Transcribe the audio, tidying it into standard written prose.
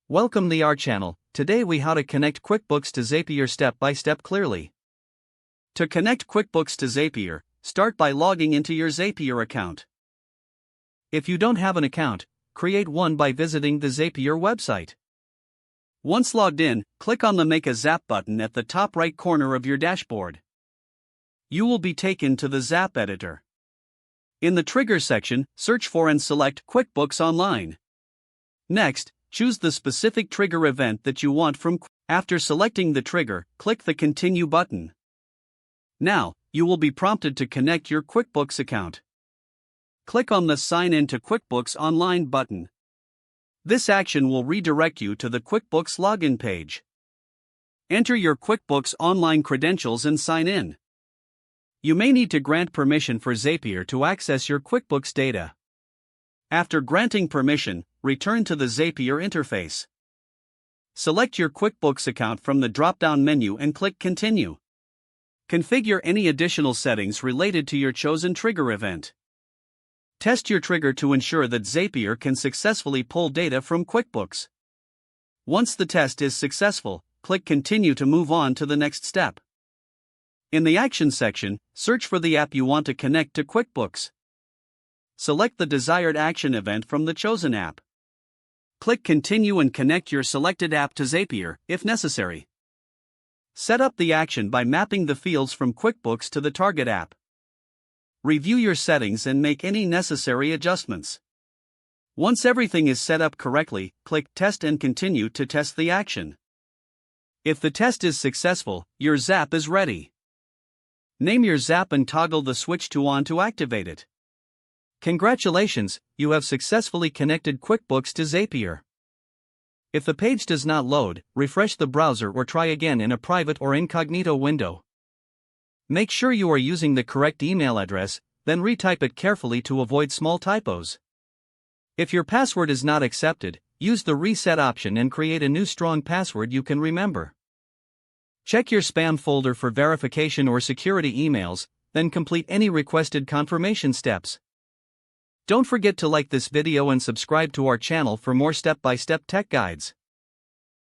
Welcome to our channel. Today we how to connect QuickBooks to Zapier step by step clearly. To connect QuickBooks to Zapier, start by logging into your Zapier account. If you don't have an account, create one by visiting the Zapier website. Once logged in, click on the Make a Zap button at the top right corner of your dashboard. You will be taken to the Zap editor. In the Trigger section, search for and select QuickBooks Online. Next, choose the specific trigger event that you want from. After selecting the trigger, click the Continue button. Now, you will be prompted to connect your QuickBooks account. Click on the Sign in to QuickBooks Online button. This action will redirect you to the QuickBooks login page. Enter your QuickBooks Online credentials and sign in. You may need to grant permission for Zapier to access your QuickBooks data. After granting permission, return to the Zapier interface. Select your QuickBooks account from the drop-down menu and click Continue. Configure any additional settings related to your chosen trigger event. Test your trigger to ensure that Zapier can successfully pull data from QuickBooks. Once the test is successful, click Continue to move on to the next step. In the Action section, search for the app you want to connect to QuickBooks. Select the desired action event from the chosen app. Click Continue and connect your selected app to Zapier, if necessary. Set up the action by mapping the fields from QuickBooks to the target app. Review your settings and make any necessary adjustments. Once everything is set up correctly, click Test and continue to test the action. If the test is successful, your Zap is ready. Name your Zap and toggle the switch to On to activate it. Congratulations, you have successfully connected QuickBooks to Zapier. If the page does not load, refresh the browser or try again in a private or incognito window. Make sure you are using the correct email address, then retype it carefully to avoid small typos. If your password is not accepted, use the Reset option and create a new strong password you can remember. Check your spam folder for verification or security emails, then complete any requested confirmation steps. Don't forget to like this video and subscribe to our channel for more step-by-step tech guides.